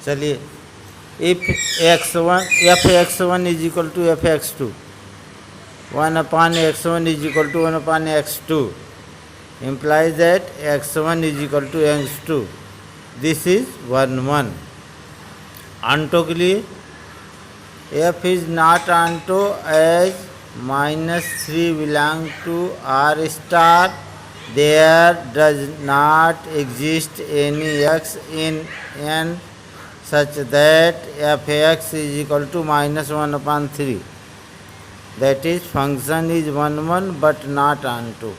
चलिए, if f(x1) is equal to f(x2), 1/x1 is equal to 1/x2 implies that x1 is equal to x2. This is 1 onto के लिए f is not onto as -3 belong to R star. There does not exist any x in n such that f(x) is equal to -1/3. That is, function is 1 but not onto.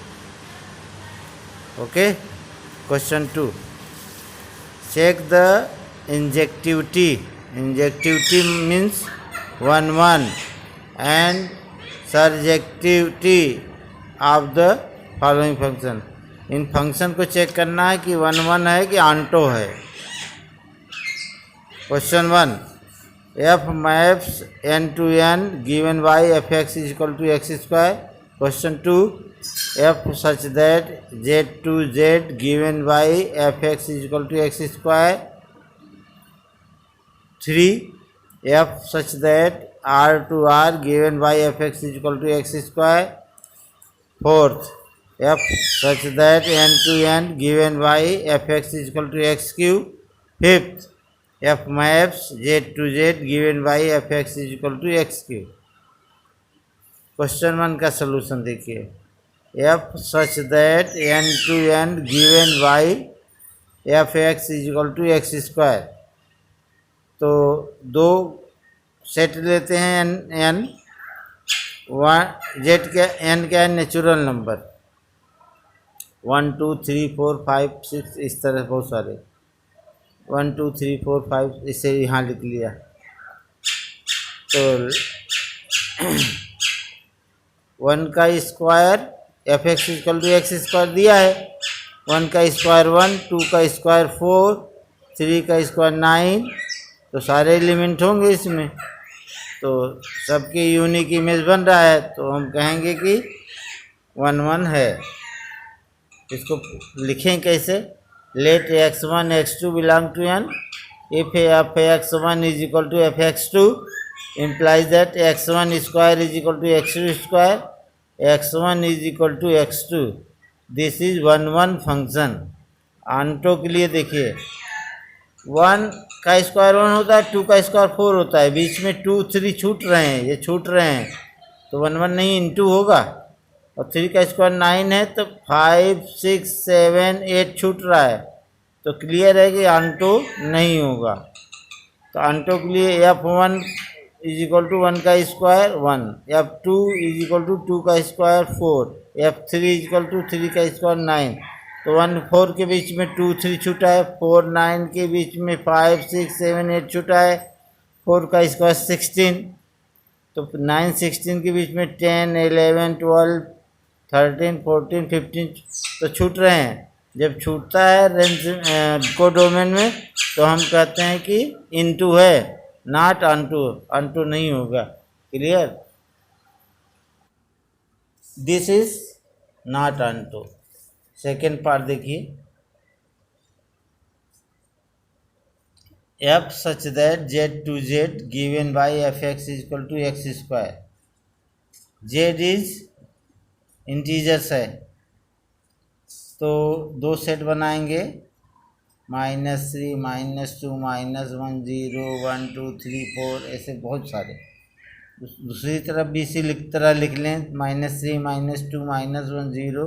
Okay. Question 2. Check the injectivity. Injectivity means 1 and surjectivity of the following function. In function को check करना है कि 1 है कि onto है. Question 1. F maps n to n given by f(x) is equal to x square. Question 2. F such that z to z given by f(x) is equal to x square. 3. F such that r to r given by f(x) is equal to x square. 4th. F such that n to n given by f(x) is equal to x cube. 5th. F maps z to z given by f(x) is equal to x cube. Question 1 का solution देखिए. F such that n to n given by f(x) is equal to x square. तो दो set लेते हैं n. z का n क्या है? Natural number. 1 2 3 4 5 6 इस तरह बहुत सारे. 1 2 3 4 5 इसे यहाँ लिख लिया. तो 1 का square f(x) equal to X square दिया है. 1 का स्क्वायर 1, 2 का स्क्वायर 4, 3 का स्क्वायर 9. तो सारे एलिमेंट होंगे इसमें. तो सबकी यूनिक इमेज बन रहा है. तो हम कहेंगे कि 1 है. इसको लिखें कैसे? Let x1 x2 belong to n. If f(x1) is equal to f(x2) implies that x1 square is equal to x2 square. x1 is equal to x2. This is 1 function. Onto के लिए देखिए, 1 का स्क्वायर 1 होता है, 2 का square 4 होता है. बीच में 2 3 छूट रहे हैं, ये छूट रहे हैं. तो 1 नहीं, इंटू होगा. और 3 का स्क्वायर 9 है, तो 5 6 7 8 छूट रहा है. तो क्लियर है कि ऑन्टो नहीं होगा. तो ऑन्टो के लिए f1 इज इक्वल टू 1 का square 1, f2 is equal to 2 का square 4, f3 is equal to 3 का स्क्वायर 9. तो 1 4 के बीच में 2 3 छूटा है. 4 9 के बीच में 5 6 7 8 छूटा है. 4 का स्क्वायर 16. तो 9 16 के बीच में 10 11 12 13 14 15 तो छूट रहे हैं. जब छूटता है रेंज को डोमेन में, तो हम कहते हैं कि इनटू है, नॉट ऑन्टू. ऑन्टू नहीं होगा. Clear? This is not onto. Second part देखिए. f such that z to z given by f(x) is equal to x square. z is integers है, तो दो सेट बनाएंगे. -3 -2 -1 0 1 2 3 4 ऐसे बहुत सारे. दूसरी तरफ भी इसी तरह लिख लें. -3 -2 -1 0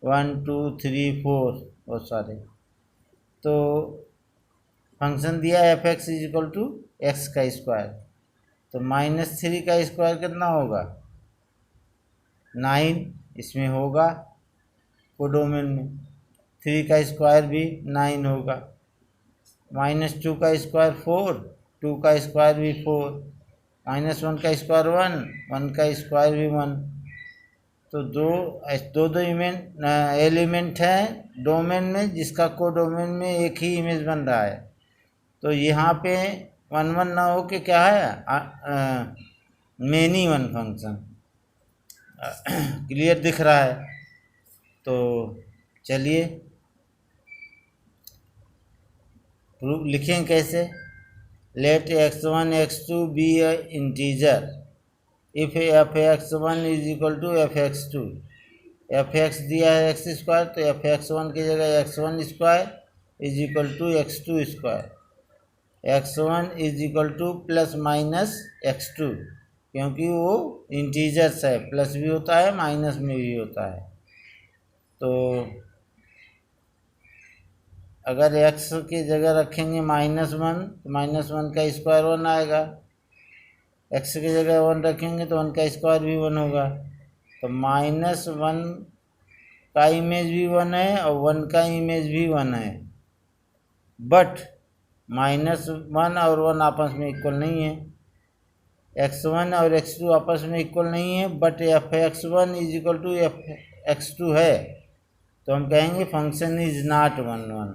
1 2 3 4 बहुत सारे. तो फंक्शन दिया है f(x) is equal to X का स्क्वायर. तो -3 का स्क्वायर कितना होगा? 9 इसमें होगा कोडोमेन में. 3 का स्क्वायर भी 9 होगा. -2 का स्क्वायर 4, 2 का स्क्वायर भी 4, -1 का स्क्वायर 1, 1 का स्क्वायर भी 1. तो दो एलिमेंट हैं डोमेन में, जिसका कोडोमेन में एक ही इमेज बन रहा है. तो यहाँ पे 1 ना हो के क्या है? Many one function. क्लियर दिख रहा है? तो चलिए प्रूफ लिखें कैसे. let x1 x2 be a integer if f(x1) is equal to f(x2). f(x) दिया है एक्स स्क्वायर, तो f(x1) की जगह x1 square is equal to x2 square. x1 is equal to plus minus x2, क्योंकि वो integers है, plus भी होता है माइनस में भी होता है। तो अगर x की जगह रखेंगे -1 तो -1 का स्क्वायर 1 आएगा। x की जगह 1 रखेंगे तो 1 का स्क्वायर भी 1 होगा। तो -1 का इमेज भी 1 है और 1 का इमेज भी 1 है, बट -1 और 1 आपस में इक्वल नहीं है। x1 और x2 आपस में इक्वल नहीं है, but f(x1) is equal to f(x2) है, तो हम कहेंगे फंक्शन इज नॉट 1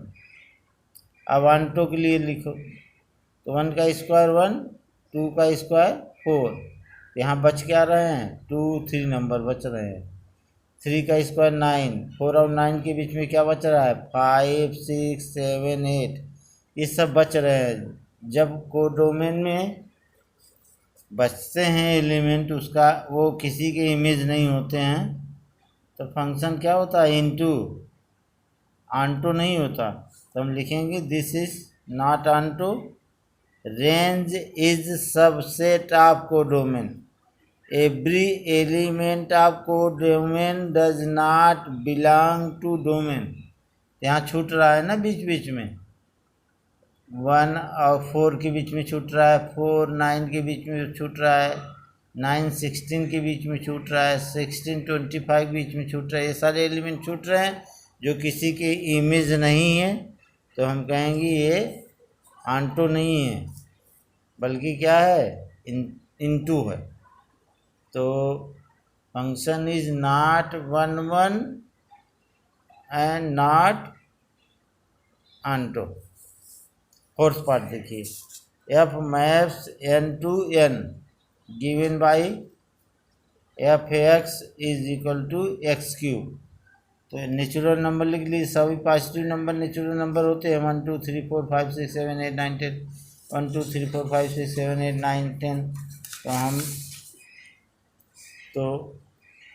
अब आंटो के लिए लिखो, तो 1 का स्क्वायर 1, 2 का स्क्वायर 4, यहाँ बच क्या रहे हैं 2 3 नंबर बच रहे हैं। 3 का स्क्वायर 9, 4 और 9 के बीच में क्या बच रहा है 5 6 7 8, ये सब बच रहे हैं। जब कोडोमेन में बचते हैं एलिमेंट, उसका वो किसी के इमेज नहीं होते हैं, तो फंक्शन क्या होता है इनटू, आंटो नहीं होता। तो हम लिखेंगे this is not onto, range is subset of codomain, every element of codomain does not belong to domain. यहाँ छूट रहा है ना बीच बीच में, 1 और 4 के बीच में छूट रहा है, 4 9 के बीच में छूट रहा है, 9 16 के बीच में छूट रहा है, 16 25 बीच में छूट रहा है। ये सारे एलिमेंट छूट रहे हैं जो किसी के इमेज नहीं है, तो हम कहेंगे ये आंटो नहीं है, बल्कि क्या है इनटू है। तो function is not 1 and not onto. Fourth part देखिए, f maps n to n given by f(x) is equal to x3। तो नेचुरल नंबर लिख लीजिए, सभी पॉजिटिव नंबर नेचुरल नंबर होते हैं, 1 2 3 4 5 6 7 8 9 10, 1 2 3 4 5 6 7 8 9 10। तो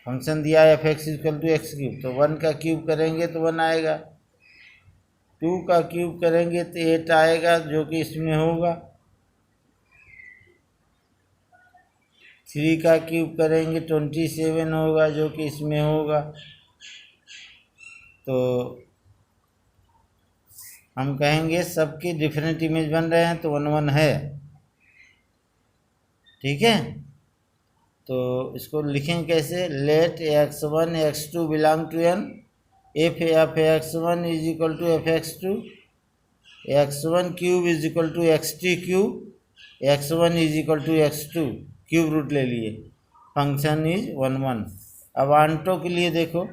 फंक्शन दिया है f(x) इक्वल टू x3, तो 1 का क्यूब करेंगे तो 1 आएगा, 2 का क्यूब करेंगे तो 8 आएगा जो कि इसमें होगा, 3 का क्यूब करेंगे 27 होगा जो कि इसमें होगा। तो हम कहेंगे सबके डिफरेंट इमेज बन रहे हैं, तो 1 1 है, ठीक है। तो इसको लिखेंगे कैसे, let x1 x2 belong to n, if f(x1) is equal to f(x2), x1 cube is equal to x3 cube, x1 is equal to x2 cube root ले लिए, फंक्शन इज 1 1। अब आंटो के लिए देखो,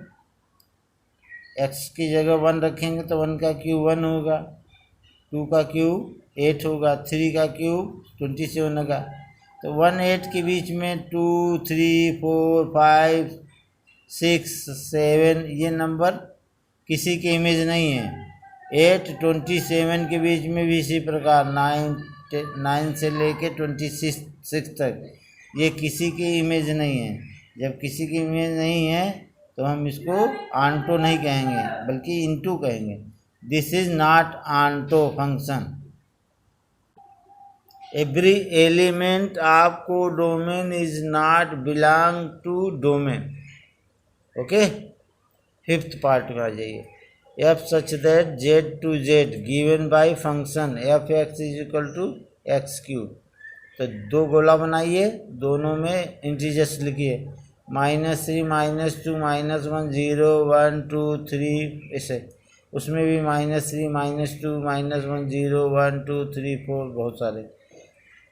x की जगह 1 रखेंगे तो 1 का क्यूब 1 होगा, 2 का क्यूब 8 होगा, 3 का क्यूब 27 होगा। तो 1 8 के बीच में 2 3 4 5 6 7 ये नंबर किसी के इमेज नहीं है। 8 27 के बीच में भी इसी प्रकार 9 से लेके 26 तक ये किसी की इमेज नहीं है। जब किसी की इमेज नहीं है तो हम इसको आंटो नहीं कहेंगे बल्कि इनटू कहेंगे। This is not onto function. Every element of codomain is not belong to domain. Okay, fifth part में आ जाइए। F such that Z to Z given by function F X is equal to X cube. तो दो गोला बनाइए, दोनों में integers लिखिए, -3 -2 -1 0 1 2 3 ऐसे, उसमें भी -3 -2 -1 0 1 2 3 4 बहुत सारे।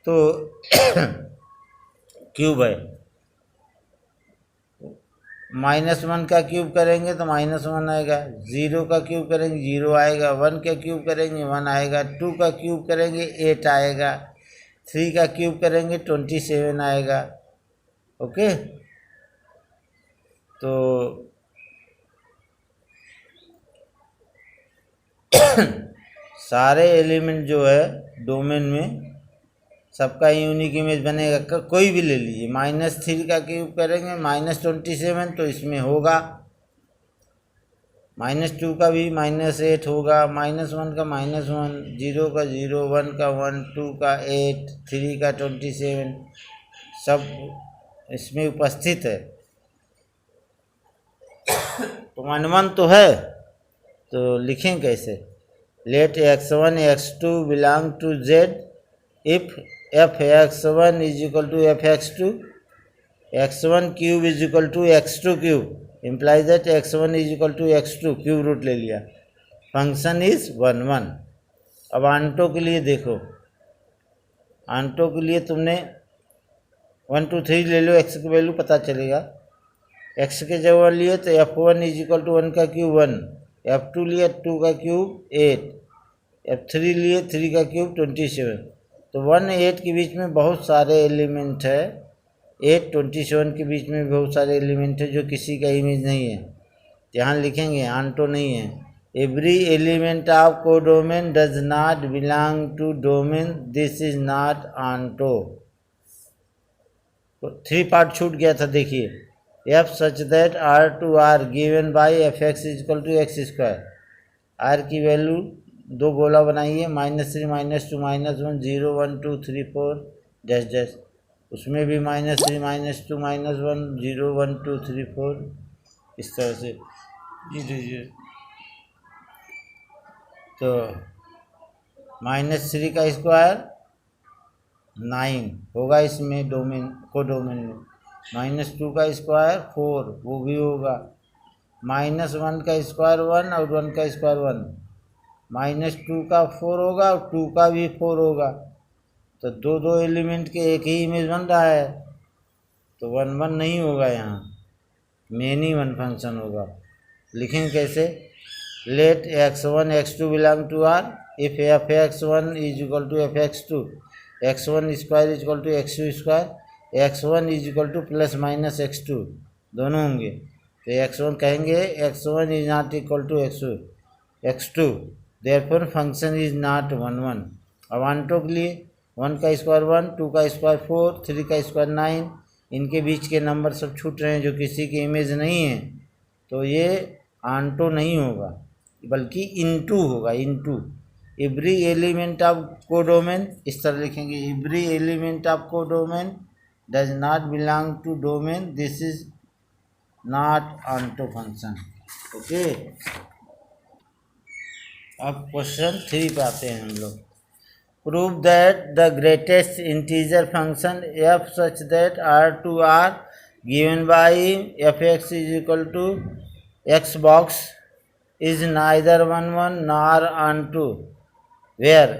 तो क्यूब है, -1 का क्यूब करेंगे तो -1 आएगा, 0 का क्यूब करेंगे 0 आएगा, 1 का क्यूब करेंगे 1 आएगा, 2 का क्यूब करेंगे 8 आएगा, 3 का क्यूब करेंगे 27 आएगा। ओके, तो सारे एलिमेंट जो है डोमेन में सबका यूनिक इमेज बनेगा। कोई भी ले लीजिए, -3 का क्यूब करेंगे -27, तो इसमें होगा। -2 का भी -8 होगा, -1 का -1, 0 का 0, 1 का 1, 2 का 8, 3 का 27, सब इसमें उपस्थित है। तो 1 तो है, तो लिखें कैसे? Let x1 x2 belong to z if f(x1) is equal to f(x2), x1 cube is equal to x2 cube implies that x1 is equal to x2 cube root ले लिया। Function is 1 1। अब आंटो के लिए देखो, onto के लिए तुमने 1 2 3 ले लो, x की वैल्यू पता चलेगा। x के जगह लिए तो f1 इज इक्वल टू 1 का क्यूब 1, f2 लिए 2 का क्यूब 8, f3 लिए 3 का क्यूब 27। तो 1 8 के बीच में बहुत सारे एलिमेंट है, 8 27 के बीच में बहुत सारे एलिमेंट है जो किसी का इमेज नहीं है। यहाँ लिखेंगे आंटो नहीं है। Every element of codomain does not belong to domain, this is not onto. तो 3 पार्ट छूट गया था, देखिए। F such that R to R given by f(x) is equal to x²। R की वैल्यू 2 गोला बनाइए, -3 -2 -1 0 1 2 3 4 डैश डैश, उसमें भी -3 -2 -1 0 1 2 3 4 इस तरह से जी। तो -3 का स्क्वायर 9 होगा इसमें डोमेन कोडोमेन में, -2 का स्क्वायर 4 वो भी होगा, -1 का स्क्वायर 1 और 1 का स्क्वायर 1, -2 का 4 होगा और 2 का भी 4 होगा। तो 2 एलिमेंट के एक ही इमेज बन रहा है, तो 1 1 नहीं होगा, यहाँ मेनी 1 फंक्शन होगा। लिखेंगे कैसे? Let x1 x2 belong to R if f(x1) is equal to f(x2), x1 square is equal to x2 square, x1 is equal to ± x2 दोनों होंगे। तो x1 कहेंगे x1 is not equal to x2, therefore function is not 1 1। अब onto के लिए 1 का square 1, 2 का square 4, 3 का स्क्वायर 9, इनके बीच के नंबर सब छूट रहे हैं जो किसी की इमेज नहीं है, तो ये आंटो नहीं होगा बल्कि इनटू होगा, into. Every element of codomain, इस तरह लिखेंगे, every element of codomain does not belong to domain, this is not onto function. Okay, अब क्वेश्चन 3 पे आते हैं हम लोग। Prove that the greatest integer function f such that r to r given by f(x) is equal to x box is neither 1 1 nor onto, where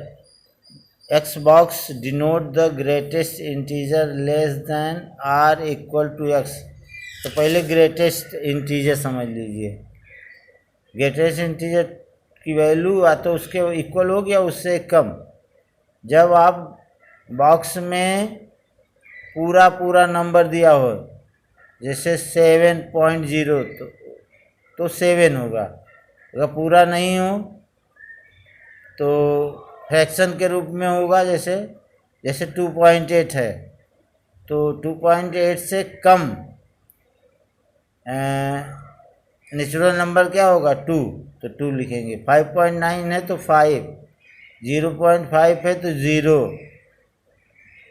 x box denote the greatest integer less than or equal to x। तो पहले greatest integer समझ लीजिए। Greatest integer की value या तो उसके equal हो या उससे कम। जब आप बॉक्स में पूरा नंबर दिया हो, जैसे 7.0 तो 7 होगा। अगर पूरा नहीं हो तो फ्रैक्शन के रूप में होगा, जैसे 2.8 है तो 2.8 से कम नेचुरल नंबर क्या होगा 2, तो 2 लिखेंगे। 5.9 है तो 5, 0.5 है तो 0,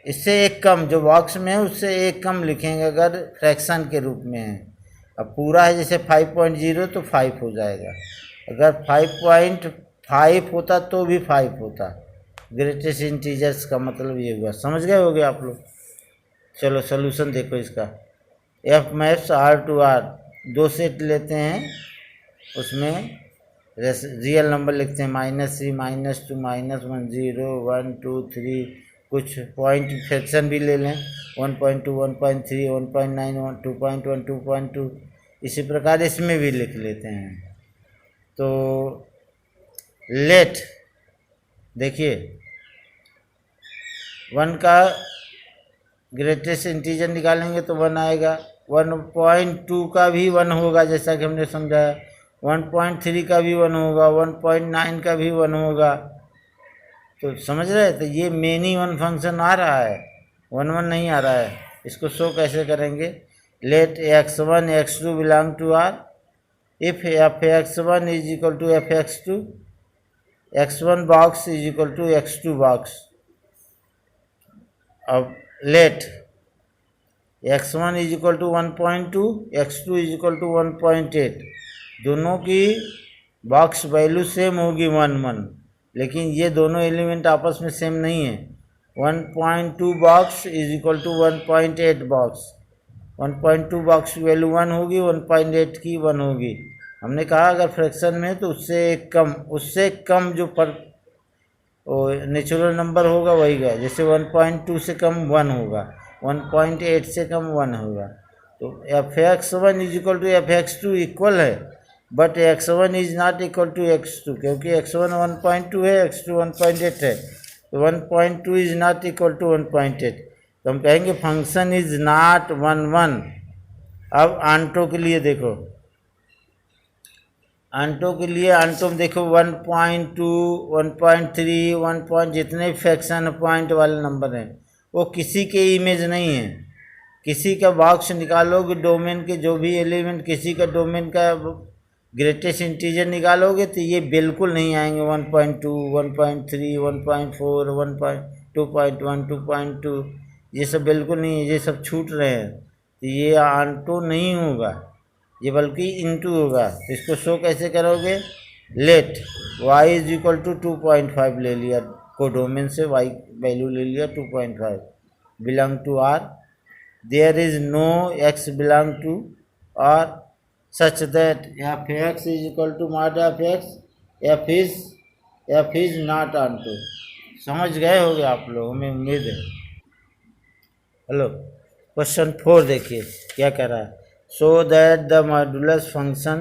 इससे एक कम जो बॉक्स में है उससे एक कम लिखेंगे अगर फ्रैक्शन के रूप में है। अब पूरा है जैसे 5.0 तो 5 हो जाएगा, अगर 5.5 होता तो भी 5 होता। ग्रेटेस्ट इंटीजर्स का मतलब ये हुआ, समझ गए होगे आप लोग। चलो सोल्यूशन देखो इसका। F maps R to R 2 set लेते हैं, उसमें रियल नंबर लिखते हैं -3 -2 -1 0 1 2 3, कुछ पॉइंट फ्रैक्शन भी ले लें 1.2 1.3 1.9 2.1 2.2, इसी प्रकार इसमें भी लिख लेते हैं। तो लेट देखिए 1 का ग्रेटेस्ट इंटीजर निकालेंगे तो 1 आएगा, 1.2 का भी 1 होगा जैसा कि हमने समझाया, 1.3 का भी 1 होगा, 1.9 का भी 1 होगा, तो समझ रहे, तो ये मेनी वन फंक्शन आ रहा है, वन वन नहीं आ रहा है। इसको शो कैसे करेंगे, let x1 x2 belong to R, if f(x1) is equal to f(x2), x1 box is equal to x2 box. अब let x1 is equal to 1.2, x2 is equal to 1.8, दोनों की box value same होगी 1 1, लेकिन ये दोनों element आपस में same नहीं है। 1.2 box is equal to 1.8 box, 1.2 box की वैल्यू 1 होगी, 1.8 की 1 होगी। हमने कहा अगर फ्रैक्शन में तो उससे कम जो पर नेचुरल नंबर होगा वही का, जैसे 1.2 से कम 1 होगा, 1.8 से कम 1 होगा। तो f(x1) is equal to f(x2) equal है, but x1 is not equal to x2, क्योंकि x1 1.2 है, x2 1.8 है, तो 1.2 इज नॉट इक्वल टू 1.8, तो हम कहेंगे फंक्शन इज नॉट 1 1। अब आंटो के लिए देखो, आंटो के लिए, आंटो में देखो 1.2 1.3 1 जितने फ्रैक्शन पॉइंट वाले नंबर हैं वो किसी के इमेज नहीं है। किसी का बॉक्स निकालोगे डोमेन के, जो भी एलिमेंट किसी का डोमेन का ग्रेटेस्ट इंटीजर निकालोगे तो ये बिल्कुल नहीं आएंगे। 1.2 1.3 1.4 1.2.1 2.2 ये सब बिल्कुल नहीं है, ये सब छूट रहे हैं, तो ये आंटो नहीं होगा, ये बल्कि इनटू होगा। तो इसको शो कैसे करोगे, let y is equal to 2.5 ले लिया, कोडोमेन से y वैल्यू ले लिया 2.5, belong to r, there is no x belong to r such that f(x) is equal to mod f(x), f is not onto. समझ गए होगे आप लोग, हमें उम्मीद है। हेलो, क्वेश्चन 4 देखिए क्या कह रहा है, so that the modulus function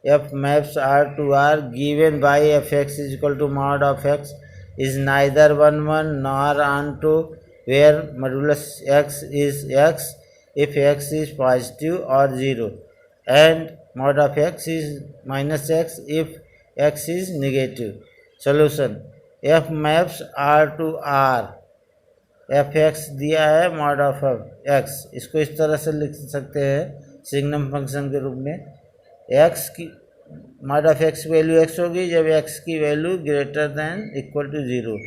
f maps r to r given by f(x) is equal to mod of x is neither 1 1 nor onto where modulus x is x if x is positive or 0 and mod of x is minus x if x is negative. Solution, f maps r to r, f(x) दिया है mod of x, इसको इस तरह से लिख सकते हैं signum function के रूप में, x की mod of x value x होगी जब x की value greater than equal to 0,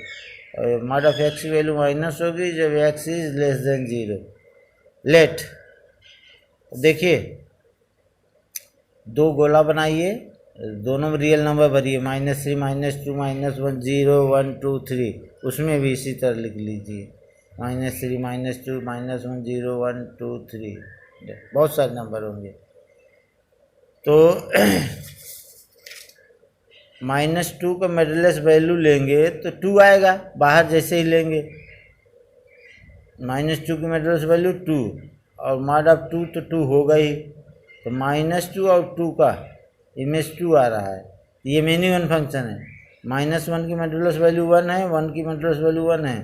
और mod of x की वैल्यू माइनस होगी जब x is less than 0। Let देखिए, दो गोला बनाइए, दोनों में रियल नंबर भरिए, -3 -2 -1 0 1 2 3, उसमें भी इसी तरह लिख लीजिए, -3 -2 -1 0 1 2 3, बहुत सारे नंबर होंगे। तो -2 का मॉडुलस वैल्यू लेंगे तो 2 आएगा, बाहर जैसे ही लेंगे, -2 की मॉडुलस वैल्यू 2 और mod ऑफ 2 तो 2 होगा ही, तो -2 और 2 का इमेज 2 आ रहा है, ये मेनी वन फंक्शन है। -1 की मॉडुलस वैल्यू 1 है, 1 की मॉडुलस वैल्यू 1 है,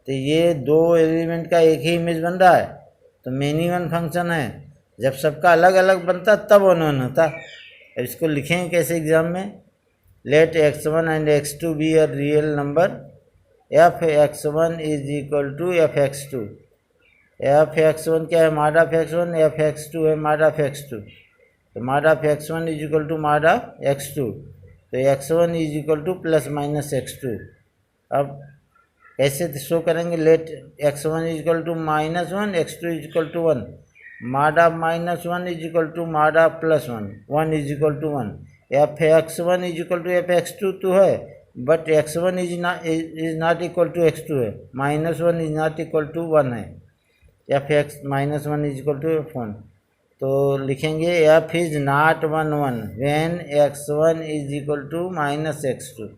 तो ये दो एलिमेंट का एक ही इमेज बन रहा है, तो मेनी वन फंक्शन है। जब सबका अलग अलग बनता तब वन वन होता। अब इसको लिखेंगे कैसे एग्जाम में, let x1 and x2 be a real number, f(x1) is equal to f(x2), f(x1) क्या है mod of x1, f(x2) है mod of x2, तो mod of x1 is equal to mod of x2, तो x1 is equal to plus minus x2। अब कैसे show करेंगे, let x1 is equal to -1 x2 is equal to 1, mod of -1 is equal to mod of +1, 1 is equal to 1, f(x1) is equal to f(x2) तो है, but x1 is not equal to x2 है, -1 is not equal to 1 है, f(-1) is equal to f1, तो लिखेंगे f is not 1 1 when x1 is equal to -x2,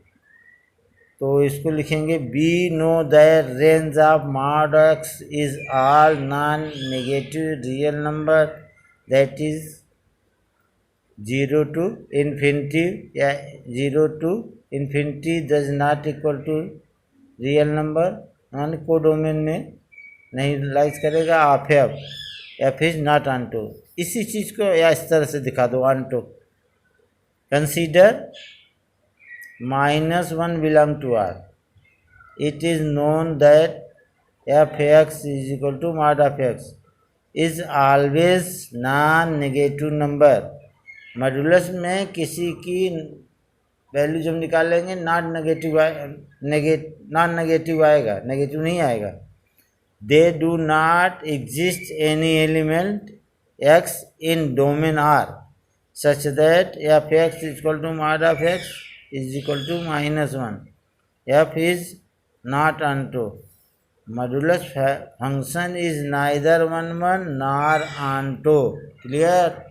तो इसको लिखेंगे be know that range of mod x is all non negative real number that is 0 to infinity या 0 to infinity does not equal to real number, मान codomain में नहीं lies करेगा, of F is not onto. इसी चीज़ को या इस तरह से दिखा दो, onto consider -1 belong to R, it is known that fx is equal to mod of x is always non-negative number. Modulus में किसी की वैल्यू जब निकालेंगे नॉट नेगेटिव नॉन नेगेटिव आएगा, नेगेटिव नहीं आएगा. They do not exist any element x in domain R such that fx is equal to mod of x is equal to -1. f is not onto. Modulus function is neither 1 1 nor onto. Clear?